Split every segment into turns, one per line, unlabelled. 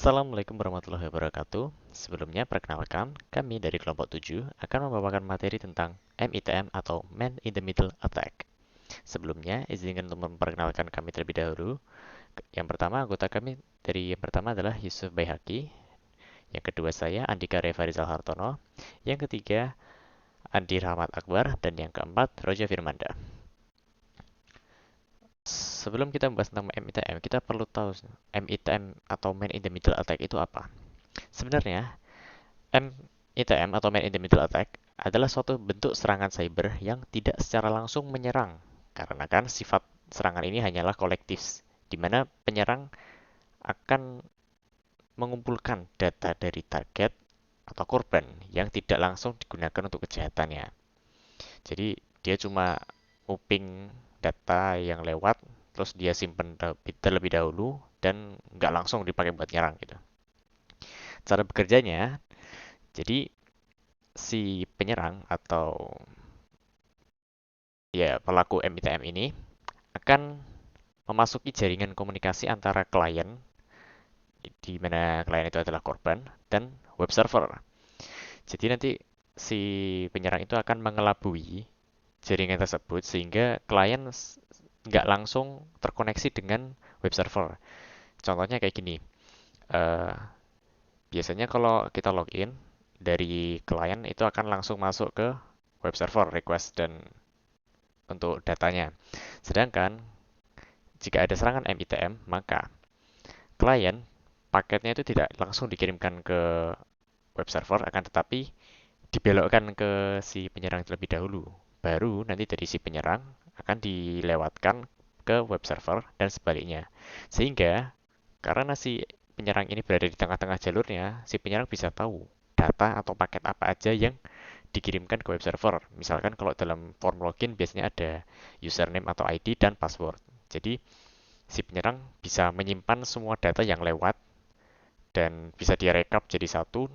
Assalamualaikum warahmatullahi wabarakatuh. Sebelumnya, perkenalkan, kami dari kelompok 7 akan membawakan materi tentang MITM atau Man in the Middle Attack. Sebelumnya, izinkan untuk memperkenalkan kami terlebih dahulu. Yang pertama, anggota kami yang pertama adalah Yusuf Baihaqi. Yang kedua saya, Andika Reva Rizal Hartono. Yang ketiga, Andi Rahmat Akbar. Dan yang keempat, Roja Firmanda. Sebelum kita membahas tentang MITM, kita perlu tahu MITM atau Man in the Middle Attack itu apa. Sebenarnya, MITM atau Man in the Middle Attack adalah suatu bentuk serangan cyber yang tidak secara langsung menyerang, karena kan sifat serangan ini hanyalah kolektif, di mana penyerang akan mengumpulkan data dari target atau korban yang tidak langsung digunakan untuk kejahatannya. Jadi dia cuma uping data yang lewat, terus dia simpan terlebih dahulu dan nggak langsung dipakai buat nyerang gitu. Cara bekerjanya, jadi si penyerang atau ya pelaku MITM ini akan memasuki jaringan komunikasi antara klien, di mana klien itu adalah korban, dan web server. Jadi nanti si penyerang itu akan mengelabui jaringan tersebut sehingga klien nggak langsung terkoneksi dengan web server. Contohnya kayak gini, eh, biasanya kalau kita login dari klien itu akan langsung masuk ke web server request dan untuk datanya. Sedangkan jika ada serangan MITM, maka klien paketnya itu tidak langsung dikirimkan ke web server, akan tetapi dibelokkan ke si penyerang terlebih dahulu. Baru nanti dari si penyerang akan dilewatkan ke web server dan sebaliknya. Sehingga karena si penyerang ini berada di tengah-tengah jalurnya, si penyerang bisa tahu data atau paket apa aja yang dikirimkan ke web server. Misalkan kalau dalam form login biasanya ada username atau ID dan password. Jadi si penyerang bisa menyimpan semua data yang lewat dan bisa dia rekap jadi satu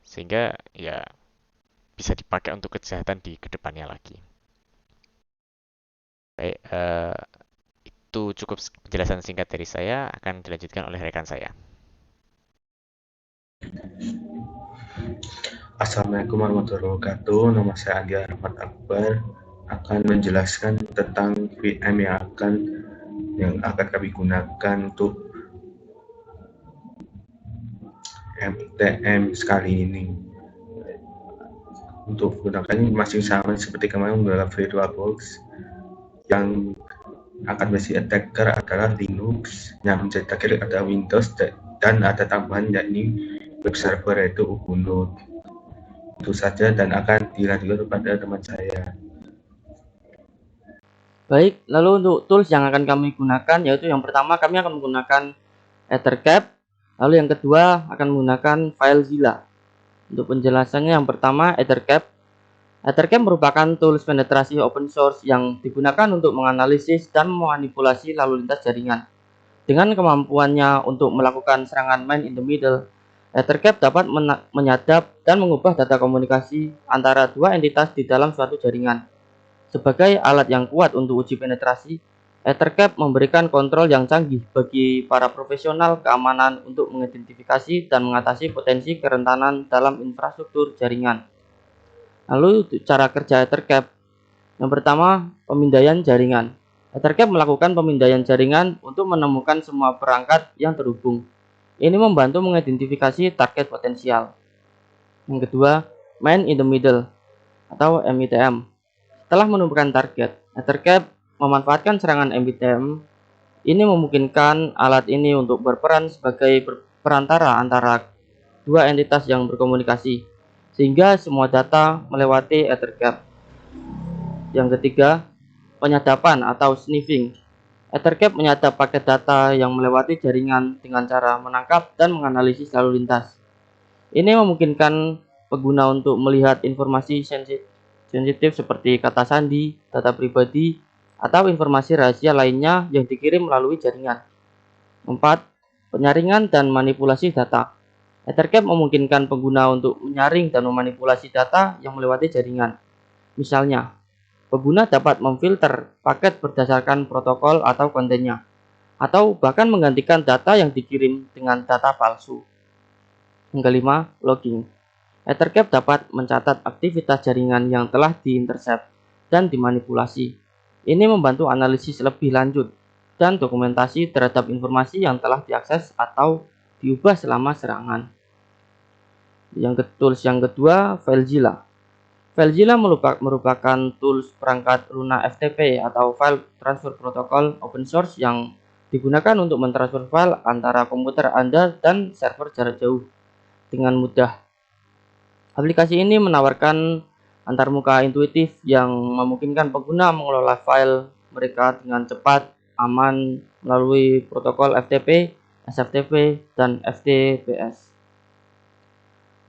sehingga ya bisa dipakai untuk kejahatan di kedepannya lagi. Baik, itu cukup penjelasan singkat dari saya, akan dilanjutkan oleh rekan saya.
Assalamualaikum warahmatullahi wabarakatuh. Nama saya Andi Rahmat Akbar akan menjelaskan tentang VM yang akan kami gunakan untuk MTM sekali ini. Untuk gunakannya masih sama seperti kemarin menggunakan VirtualBox. Yang akan menjadi attacker adalah Linux, yang menjadi target adalah Windows, dan ada tambahan yakni web server yaitu Ubuntu. Itu saja dan akan dilanjutkan kepada teman saya.
Baik, lalu untuk tools yang akan kami gunakan yaitu yang pertama kami akan menggunakan Ethercap, lalu yang kedua akan menggunakan FileZilla. Untuk penjelasannya yang pertama Ethercap. Ethercap merupakan tools penetrasi open source yang digunakan untuk menganalisis dan memanipulasi lalu lintas jaringan. Dengan kemampuannya untuk melakukan serangan man in the middle, Ethercap dapat menyadap dan mengubah data komunikasi antara dua entitas di dalam suatu jaringan. Sebagai alat yang kuat untuk uji penetrasi, Ethercap memberikan kontrol yang canggih bagi para profesional keamanan untuk mengidentifikasi dan mengatasi potensi kerentanan dalam infrastruktur jaringan. Lalu cara kerja Ethercap. Yang pertama, pemindaian jaringan. Ethercap melakukan pemindaian jaringan untuk menemukan semua perangkat yang terhubung. Ini membantu mengidentifikasi target potensial. Yang kedua, man in the middle atau MITM. Setelah menemukan target, Ethercap memanfaatkan serangan MITM. Ini memungkinkan alat ini untuk berperan sebagai perantara antara dua entitas yang berkomunikasi, sehingga semua data melewati Ethercap. Yang ketiga, penyadapan atau sniffing. Ethercap menyadap paket data yang melewati jaringan dengan cara menangkap dan menganalisis lalu lintas. Ini memungkinkan pengguna untuk melihat informasi sensitif seperti kata sandi, data pribadi, atau informasi rahasia lainnya yang dikirim melalui jaringan. 4. Penyaringan dan manipulasi data. Ethercap memungkinkan pengguna untuk menyaring dan memanipulasi data yang melewati jaringan. Misalnya, pengguna dapat memfilter paket berdasarkan protokol atau kontennya, atau bahkan menggantikan data yang dikirim dengan data palsu. Yang kelima, logging. Ethercap dapat mencatat aktivitas jaringan yang telah diintercept dan dimanipulasi. Ini membantu analisis lebih lanjut dan dokumentasi terhadap informasi yang telah diakses atau diubah selama serangan. Tools yang kedua, FileZilla. FileZilla merupakan tools perangkat Luna FTP atau File Transfer Protocol open source yang digunakan untuk mentransfer file antara komputer Anda dan server jarak jauh dengan mudah. Aplikasi ini menawarkan antarmuka intuitif yang memungkinkan pengguna mengelola file mereka dengan cepat, aman melalui protokol FTP, SFTP, dan FTPS.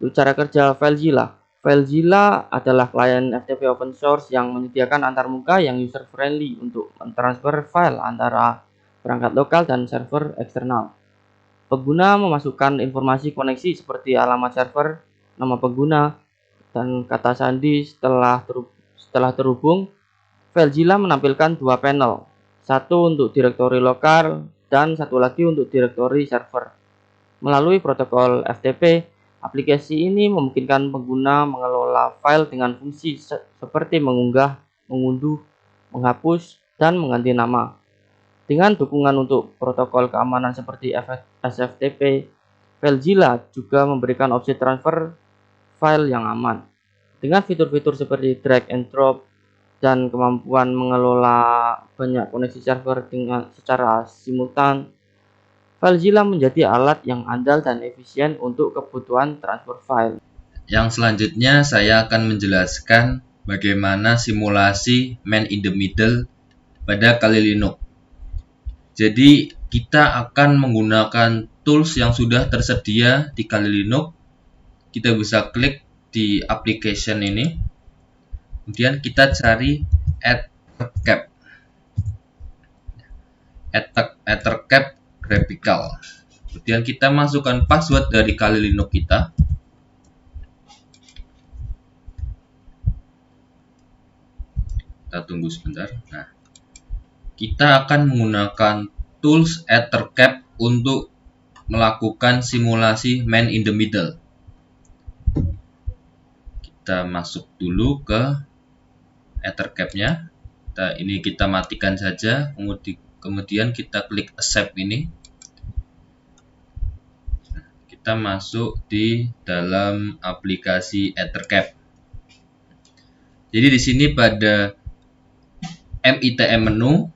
Untuk cara kerja FileZilla. FileZilla adalah klien FTP open source yang menyediakan antarmuka yang user friendly untuk mentransfer file antara perangkat lokal dan server eksternal. Pengguna memasukkan informasi koneksi seperti alamat server, nama pengguna, dan kata sandi. Setelah terhubung, FileZilla menampilkan dua panel, satu untuk direktori lokal dan satu lagi untuk direktori server. Melalui protokol FTP, aplikasi ini memungkinkan pengguna mengelola file dengan fungsi seperti mengunggah, mengunduh, menghapus, dan mengganti nama. Dengan dukungan untuk protokol keamanan seperti SFTP, FileZilla juga memberikan opsi transfer file yang aman. Dengan fitur-fitur seperti drag and drop dan kemampuan mengelola banyak koneksi server secara simultan, FileZilla menjadi alat yang andal dan efisien untuk kebutuhan transfer file.
Yang selanjutnya saya akan menjelaskan bagaimana simulasi man in the middle pada Kali Linux. Jadi kita akan menggunakan tools yang sudah tersedia di Kali Linux. Kita bisa klik di application ini, kemudian kita cari Ethercap graphical. Kemudian kita masukkan password dari Kali Linux kita. Kita tunggu sebentar. Nah, kita akan menggunakan tools Ethercap untuk melakukan simulasi man in the middle. Kita masuk dulu ke Ethercap-nya. Ini kita matikan saja, kemudian kita klik accept ini. Kita masuk di dalam aplikasi Ethercap. Jadi di sini pada MITM menu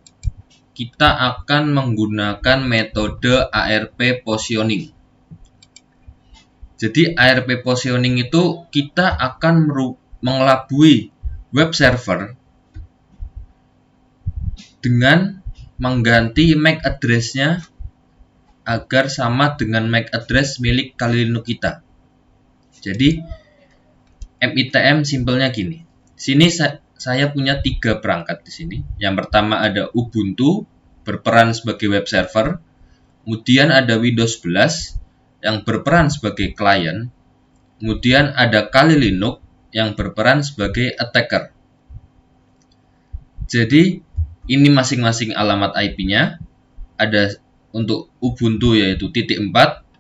kita akan menggunakan metode ARP positioning. Jadi ARP positioning itu kita akan mengelabui web server dengan mengganti MAC address-nya agar sama dengan MAC address milik Kali Linux kita. Jadi MITM simpelnya gini. Sini saya punya 3 perangkat di sini. Yang pertama ada Ubuntu berperan sebagai web server, kemudian ada Windows 11 yang berperan sebagai klien, kemudian ada Kali Linux yang berperan sebagai attacker. Jadi ini masing-masing alamat IP-nya. Ada untuk Ubuntu yaitu .4,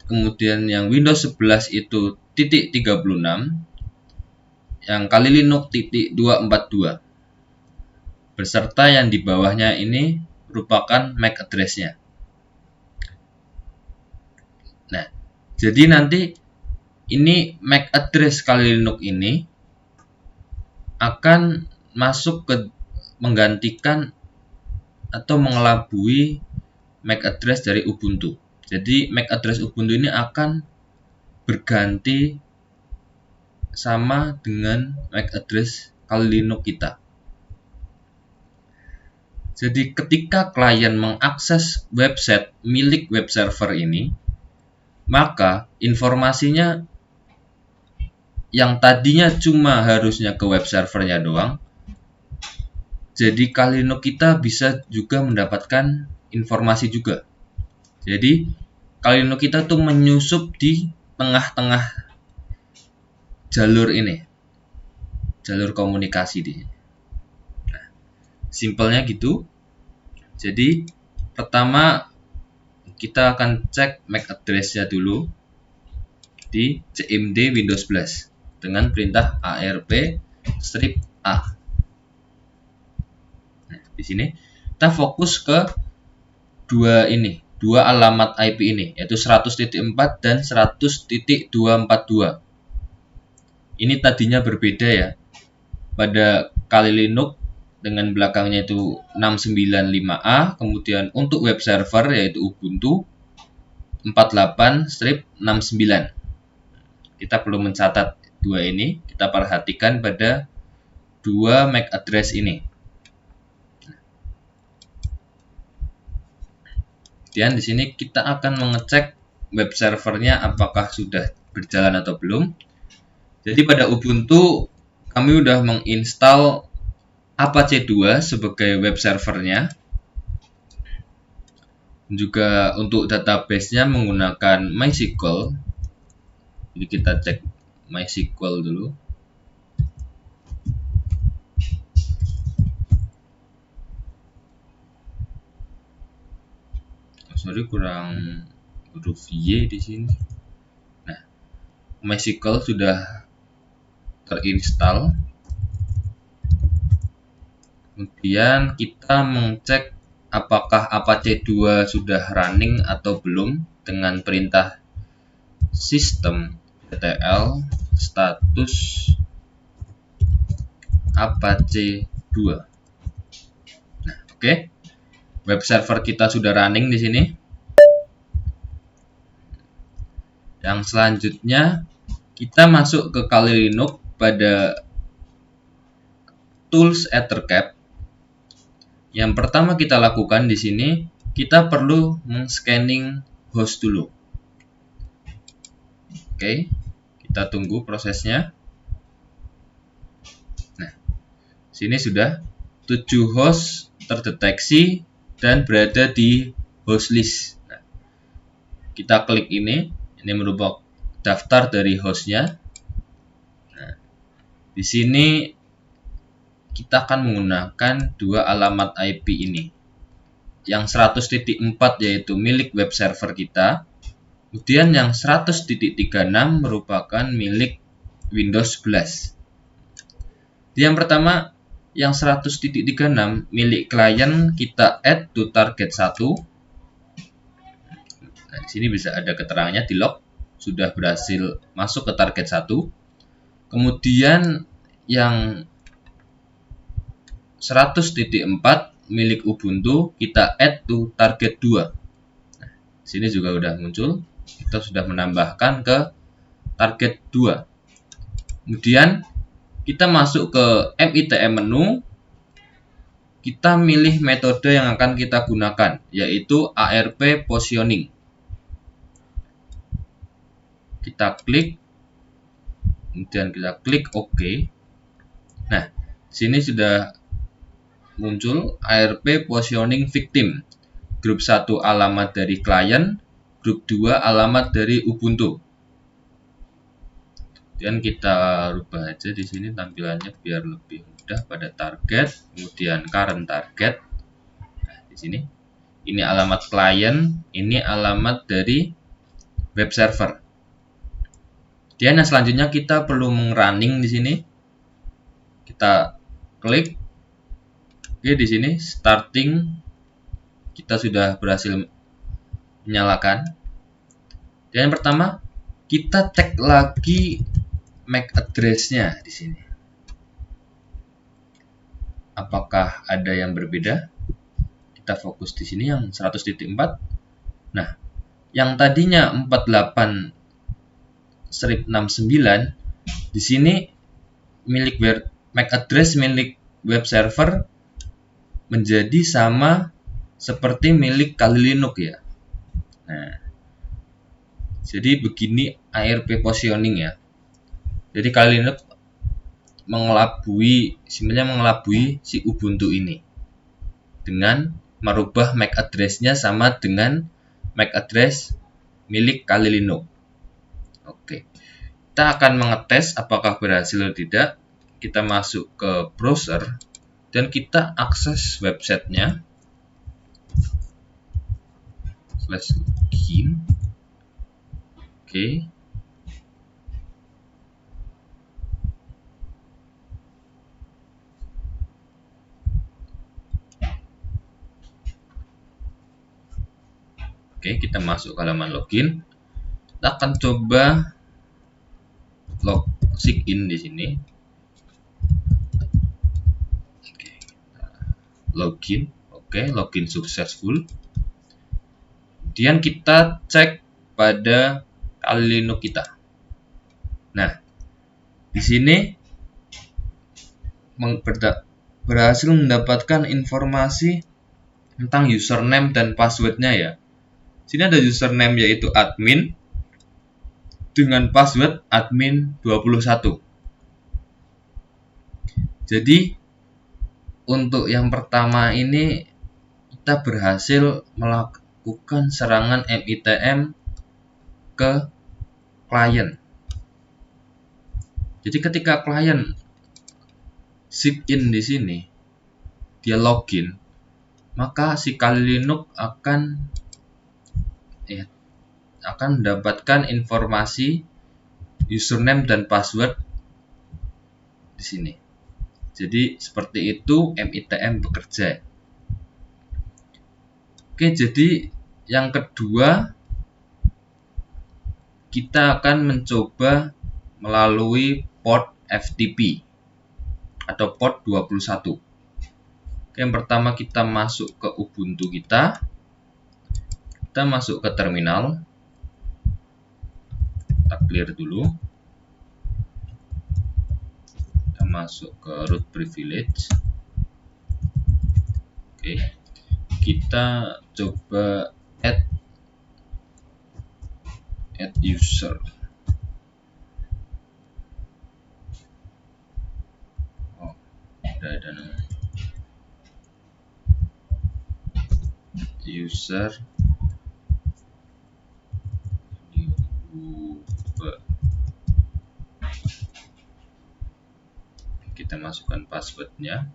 kemudian yang Windows 11 itu .36, yang Kali Linux .242, beserta yang di bawahnya ini merupakan MAC address-nya. Nah, jadi nanti ini MAC address Kali Linux ini akan masuk ke menggantikan atau mengelabui MAC address dari Ubuntu. Jadi MAC address Ubuntu ini akan berganti sama dengan MAC address Kali Linux kita. Jadi ketika klien mengakses website milik web server ini, maka informasinya yang tadinya cuma harusnya ke web servernya doang, jadi Kali Linux kita bisa juga mendapatkan informasi juga. Jadi Kali Linux kita tuh menyusup di tengah-tengah jalur ini, jalur komunikasi di sini. Nah, simpelnya gitu. Jadi pertama kita akan cek MAC address-nya dulu. di cmd Windows 11 dengan perintah arp -a. Nah, di sini kita fokus ke dua alamat IP ini, yaitu 100.4 dan 100.242. Ini tadinya berbeda ya. Pada Kali Linux dengan belakangnya itu 695A, kemudian untuk web server yaitu Ubuntu 48-69. Kita perlu mencatat dua ini, kita perhatikan pada dua MAC address ini. Kemudian di sini kita akan mengecek web servernya apakah sudah berjalan atau belum. Jadi pada Ubuntu kami sudah menginstal Apache 2 sebagai web servernya. Juga untuk database-nya menggunakan MySQL. Jadi kita cek MySQL dulu. Sorry, kurang huruf Y di sini. Nah, MySQL sudah terinstall. Kemudian kita mengecek apakah Apache 2 sudah running atau belum dengan perintah system.ctl status Apache 2. Nah, oke. Web server kita sudah running di sini. Yang selanjutnya kita masuk ke Kali Linux pada tools Ethercap. Yang pertama kita lakukan di sini, kita perlu men-scanning host dulu. Oke, kita tunggu prosesnya. Nah, sini sudah 7 host terdeteksi dan berada di host list. Nah, kita klik ini merupakan daftar dari hostnya. Nah, di sini kita akan menggunakan dua alamat IP ini. Yang 100.4 yaitu milik web server kita. Kemudian yang 100.36 merupakan milik Windows 11. Yang pertama, yang 100.36 milik klien kita add to target 1. Nah, di sini bisa ada keterangannya di log sudah berhasil masuk ke target 1. Kemudian yang 100.4 milik Ubuntu kita add to target 2. Nah, sini juga sudah muncul. Kita sudah menambahkan ke target 2. Kemudian kita masuk ke MITM menu. Kita milih metode yang akan kita gunakan, yaitu ARP positioning. Kita klik, kemudian kita klik OK. Nah, sini sudah muncul ARP positioning victim. Grup 1 alamat dari klien, grup 2 alamat dari Ubuntu. Dan kita rubah aja di sini tampilannya biar lebih mudah pada target, kemudian current target. Nah, di sini ini alamat klien, ini alamat dari web server. Dan yang selanjutnya kita perlu running di sini. Kita klik. Oke, di sini starting kita sudah berhasil menyalakan. Dan yang pertama kita cek lagi MAC address-nya di sini. Apakah ada yang berbeda? Kita fokus di sini yang 100.4. Nah, yang tadinya 48/69 di sini milik MAC address milik web server menjadi sama seperti milik Kali Linux ya. Nah, jadi begini ARP positioning ya. Jadi Kali Linux mengelabui si Ubuntu ini dengan merubah MAC address-nya sama dengan MAC address milik Kali Linux. Oke. Kita akan mengetes apakah berhasil atau tidak. Kita masuk ke browser dan kita akses websitenya. /login. Oke. Oke, kita masuk ke halaman login. Kita akan coba sign di sini. Oke, login. Oke, login successful. Kemudian kita cek pada Kali Linux kita. Nah, di sini berhasil mendapatkan informasi tentang username dan passwordnya ya. Sini ada username yaitu admin dengan password admin 21. Jadi untuk yang pertama ini kita berhasil melakukan serangan MITM ke klien. Jadi ketika klien sign in di sini, dia login, maka si Kali Linux akan mendapatkan informasi username dan password di sini. Jadi seperti itu MITM bekerja. Oke, jadi yang kedua kita akan mencoba melalui port FTP atau port 21. Oke, yang pertama kita masuk ke Ubuntu kita. Kita masuk ke terminal. Kita clear dulu. Kita masuk ke root privilege. Oke. Kita coba add user. Oh, ada nama user. Kita masukkan passwordnya.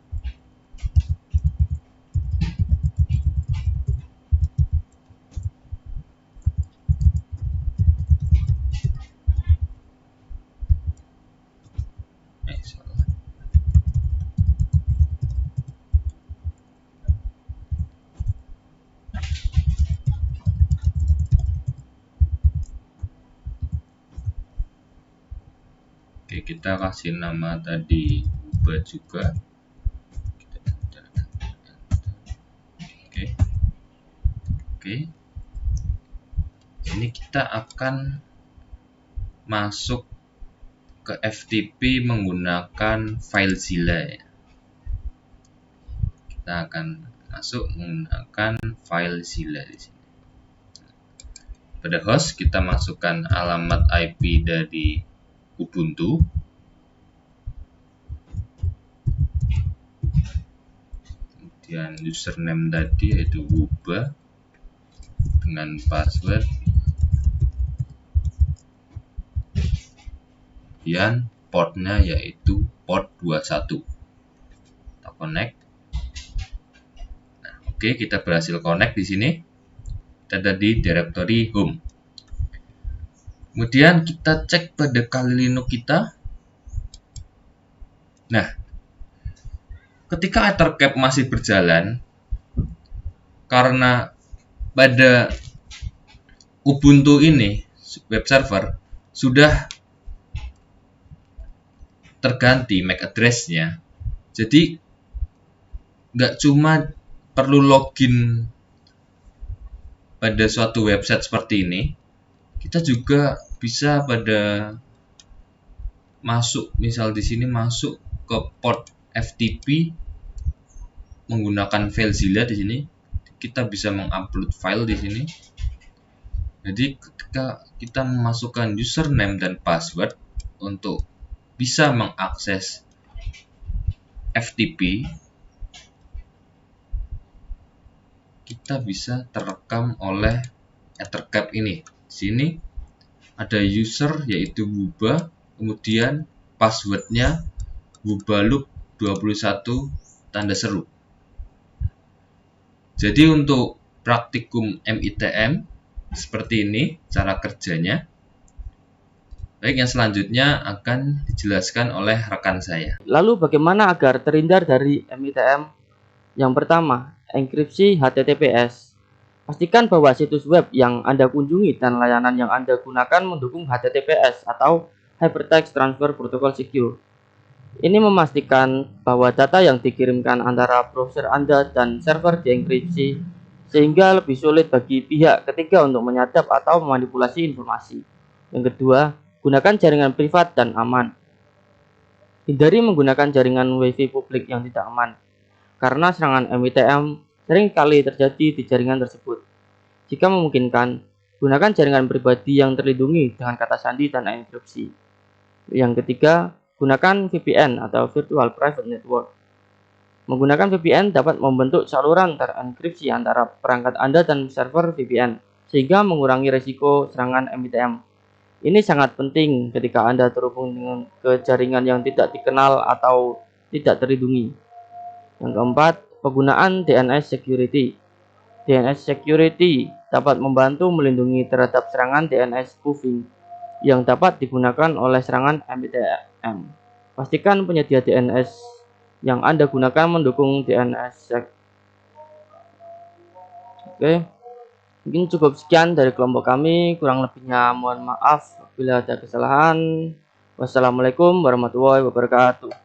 Salah. Oke, kita kasih nama tadi ubah juga. Oke. Ini kita akan masuk ke FTP menggunakan FileZilla ya. Kita akan masuk menggunakan FileZilla di sini. Pada host kita masukkan alamat IP dari Ubuntu. Kemudian username tadi yaitu ubah dengan password. Kemudian portnya yaitu port 21. Kita connect. Nah, oke, kita berhasil connect di sini. Kita ada di directory home. Kemudian kita cek pada Kali Linux kita. Nah, ketika Ethercap masih berjalan, karena pada Ubuntu ini web server sudah terganti MAC address-nya, jadi nggak cuma perlu login pada suatu website seperti ini, kita juga bisa pada masuk, misal di sini masuk ke port FTP menggunakan FileZilla di sini, kita bisa mengupload file di sini. Jadi ketika kita memasukkan username dan password untuk bisa mengakses FTP, kita bisa terekam oleh Ethercap ini. Di sini ada user yaitu Wuba, kemudian passwordnya wubalup 21 tanda seru. Jadi untuk praktikum MITM seperti ini cara kerjanya. Baik, yang selanjutnya akan dijelaskan oleh rekan saya.
Lalu bagaimana agar terhindar dari MITM? Yang pertama, enkripsi HTTPS. Pastikan bahwa situs web yang Anda kunjungi dan layanan yang Anda gunakan mendukung HTTPS atau Hypertext Transfer Protocol Secure. Ini memastikan bahwa data yang dikirimkan antara browser Anda dan server dienkripsi, sehingga lebih sulit bagi pihak ketiga untuk menyadap atau memanipulasi informasi. Yang kedua, gunakan jaringan privat dan aman. Hindari menggunakan jaringan WiFi publik yang tidak aman, karena serangan MITM sering kali terjadi di jaringan tersebut. Jika memungkinkan, gunakan jaringan pribadi yang terlindungi dengan kata sandi dan enkripsi. Yang ketiga, gunakan VPN atau Virtual Private Network. Menggunakan VPN dapat membentuk saluran terenkripsi antara perangkat Anda dan server VPN, sehingga mengurangi risiko serangan MITM. Ini sangat penting ketika Anda terhubung dengan ke jaringan yang tidak dikenal atau tidak terlindungi. Yang keempat, penggunaan DNS Security. DNS Security dapat membantu melindungi terhadap serangan DNS spoofing yang dapat digunakan oleh serangan MITM. Pastikan penyedia DNS yang Anda gunakan mendukung DNS Sec. Oke, mungkin cukup sekian dari kelompok kami. Kurang lebihnya mohon maaf bila ada kesalahan. Wassalamualaikum warahmatullahi wabarakatuh.